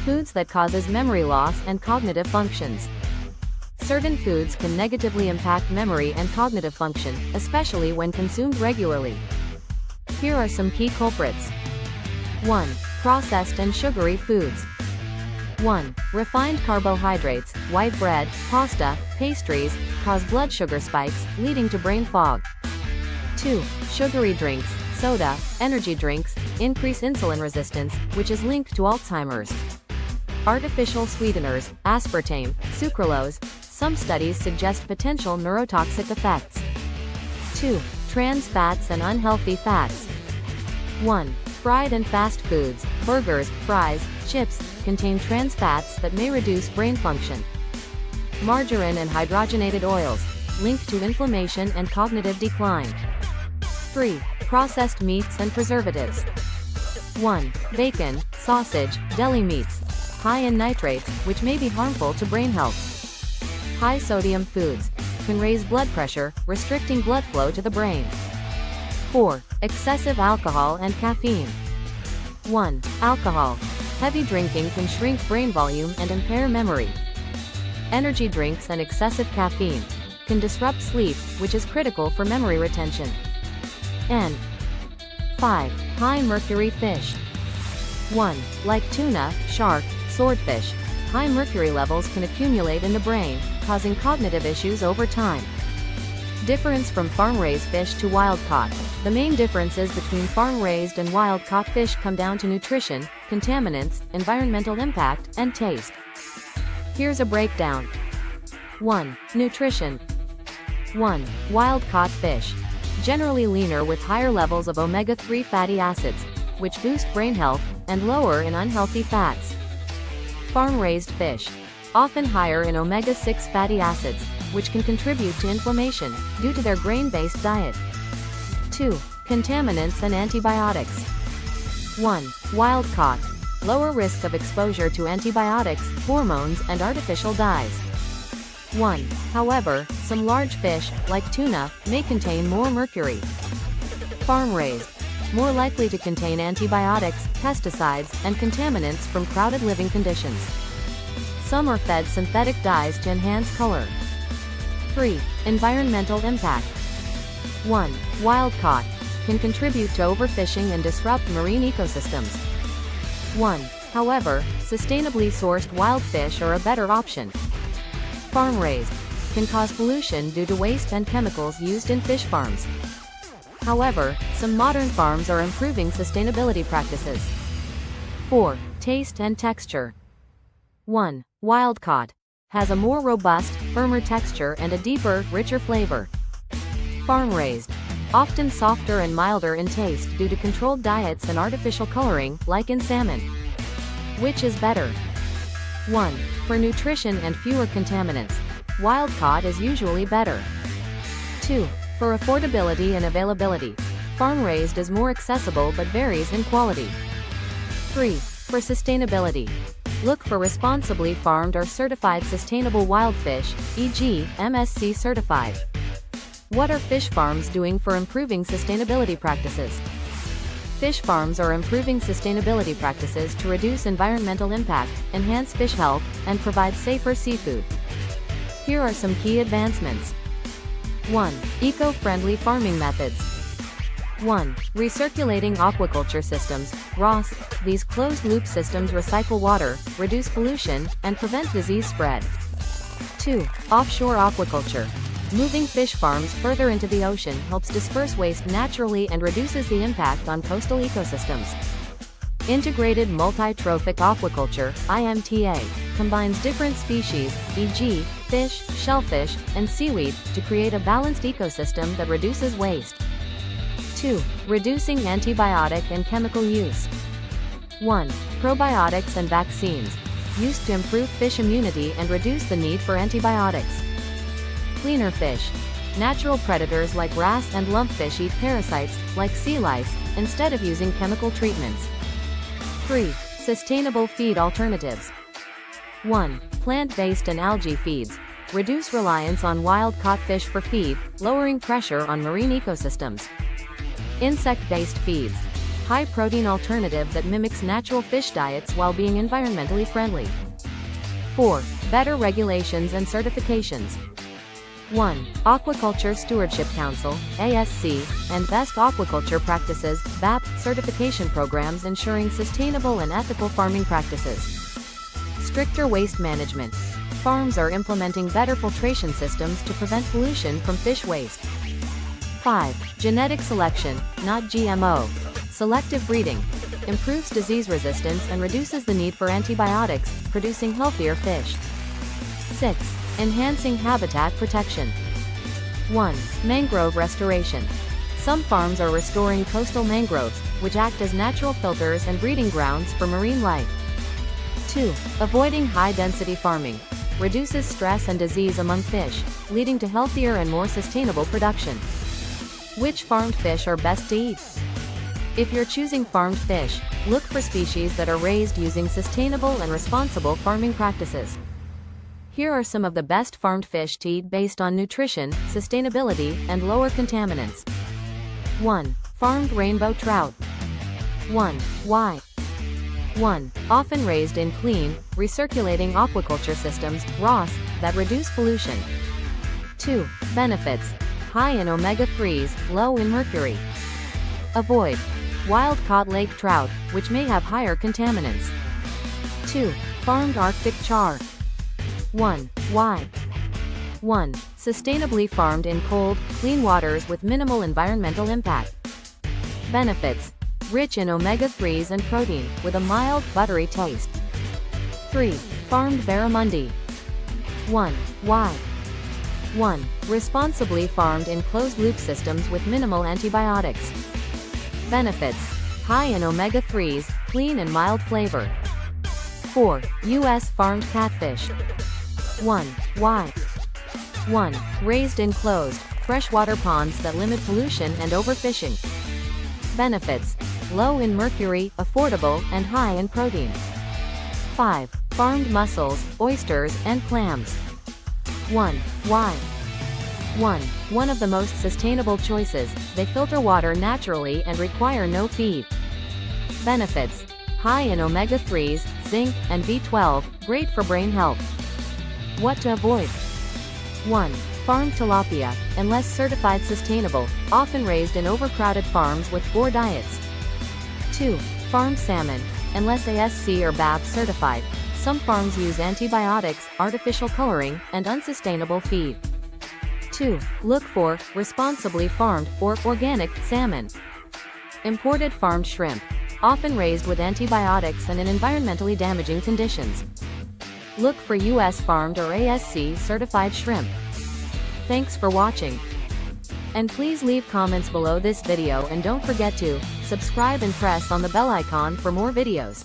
Foods that causes memory loss and cognitive functions. Certain foods can negatively impact memory and cognitive function, especially when consumed regularly. Here are some key culprits. 1. Processed and sugary foods. 1. Refined carbohydrates, white bread, pasta, pastries, cause blood sugar spikes, leading to brain fog. 2. Sugary drinks, soda, energy drinks, increase insulin resistance, which is linked to Alzheimer's. Artificial sweeteners, aspartame, sucralose, some studies suggest potential neurotoxic effects. 2. Trans fats and unhealthy fats. 1. Fried and fast foods, burgers, fries, chips, contain trans fats that may reduce brain function. Margarine and hydrogenated oils, linked to inflammation and cognitive decline. 3. Processed meats and preservatives. 1. Bacon, sausage, deli meats, high in nitrates, which may be harmful to brain health. High sodium foods, can raise blood pressure, restricting blood flow to the brain. 4. Excessive alcohol and caffeine. 1. Alcohol. Heavy drinking can shrink brain volume and impair memory. Energy drinks and excessive caffeine can disrupt sleep, which is critical for memory retention. And 5. High mercury fish. 1. Like tuna, shark, swordfish, high mercury levels can accumulate in the brain, causing cognitive issues over time. Difference from farm-raised fish to wild-caught. The main differences between farm-raised and wild-caught fish come down to nutrition, contaminants, environmental impact, and taste. Here's a breakdown. 1. Nutrition. 1. Wild-caught fish. Generally leaner with higher levels of omega-3 fatty acids, which boost brain health, and lower in unhealthy fats. Farm-raised fish. Often higher in omega-6 fatty acids, which can contribute to inflammation, due to their grain-based diet. 2. Contaminants and antibiotics. 1. Wild-caught. Lower risk of exposure to antibiotics, hormones, and artificial dyes. 1. However, some large fish, like tuna, may contain more mercury. Farm-raised. More likely to contain antibiotics, pesticides, and contaminants from crowded living conditions. Some are fed synthetic dyes to enhance color. 3. Environmental impact. 1. Wild-caught. Can contribute to overfishing and disrupt marine ecosystems. 1. However, sustainably sourced wild fish are a better option. Farm-raised. Can cause pollution due to waste and chemicals used in fish farms. However, some modern farms are improving sustainability practices. 4. Taste and texture. 1. Wild-caught. Has a more robust, firmer texture and a deeper, richer flavor. Farm-raised. Often softer and milder in taste due to controlled diets and artificial coloring, like in salmon. Which is better? 1. For nutrition and fewer contaminants, wild-caught is usually better. 2. For affordability and availability, farm-raised is more accessible but varies in quality. 3. For sustainability, look for responsibly farmed or certified sustainable wild fish, e.g., MSC certified. What are fish farms doing for improving sustainability practices? Fish farms are improving sustainability practices to reduce environmental impact, enhance fish health, and provide safer seafood. Here are some key advancements. 1. Eco-friendly farming methods. 1. Recirculating aquaculture systems, ROS. These closed-loop systems recycle water, reduce pollution, and prevent disease spread. 2. Offshore aquaculture. Moving fish farms further into the ocean helps disperse waste naturally and reduces the impact on coastal ecosystems. Integrated multi-trophic aquaculture, IMTA, combines different species, e.g., fish, shellfish, and seaweed, to create a balanced ecosystem that reduces waste. 2. Reducing antibiotic and chemical use. 1. Probiotics and vaccines, used to improve fish immunity and reduce the need for antibiotics. Cleaner fish. Natural predators like wrasse and lumpfish eat parasites, like sea lice, instead of using chemical treatments. 3. Sustainable feed alternatives. 1. Plant-based and algae feeds. Reduce reliance on wild-caught fish for feed, lowering pressure on marine ecosystems. Insect-based feeds. high-protein alternative that mimics natural fish diets while being environmentally friendly. 4. Better regulations and certifications. 1. Aquaculture Stewardship Council (ASC) and Best Aquaculture Practices (BAP) certification programs ensuring sustainable and ethical farming practices. Stricter waste management. Farms are implementing better filtration systems to prevent pollution from fish waste. 5. Genetic selection, not GMO. Selective breeding improves disease resistance and reduces the need for antibiotics, producing healthier fish. 6. Enhancing habitat protection. 1. Mangrove restoration. Some farms are restoring coastal mangroves, which act as natural filters and breeding grounds for marine life. 2. Avoiding high-density farming reduces stress and disease among fish, leading to healthier and more sustainable production. Which farmed fish are best to eat? If you're choosing farmed fish, look for species that are raised using sustainable and responsible farming practices. Here are some of the best farmed fish to eat based on nutrition, sustainability, and lower contaminants. 1. Farmed rainbow trout. 1. Why? 1. Often raised in clean, recirculating aquaculture systems, ROS, that reduce pollution. 2. Benefits. High in omega-3s, low in mercury. Avoid wild-caught lake trout, which may have higher contaminants. 2. Farmed Arctic char. 1. Why? 1. Sustainably farmed in cold, clean waters with minimal environmental impact. Benefits. Rich in omega-3s and protein, with a mild, buttery taste. 3. Farmed barramundi. 1. Why? 1. Responsibly farmed in closed-loop systems with minimal antibiotics. Benefits. High in omega-3s, clean and mild flavor. 4. U.S. farmed catfish. 1. Why? 1. Raised in closed, freshwater ponds that limit pollution and overfishing. Benefits. Low in mercury, affordable, and high in protein. 5. Farmed mussels, oysters, and clams. 1. Why? 1. One of the most sustainable choices, they filter water naturally and require no feed. Benefits. High in omega-3s, zinc, and B12, great for brain health. What to avoid? 1. Farmed tilapia, unless certified sustainable, often raised in overcrowded farms with poor diets. 2. Farmed salmon, unless ASC or BAP certified. Some farms use antibiotics, artificial coloring, and unsustainable feed. 2. Look for responsibly farmed or organic salmon. Imported farmed shrimp, often raised with antibiotics and in environmentally damaging conditions. Look for U.S. farmed or ASC certified shrimp. Thanks for watching. And please leave comments below this video and don't forget to subscribe and press on the bell icon for more videos.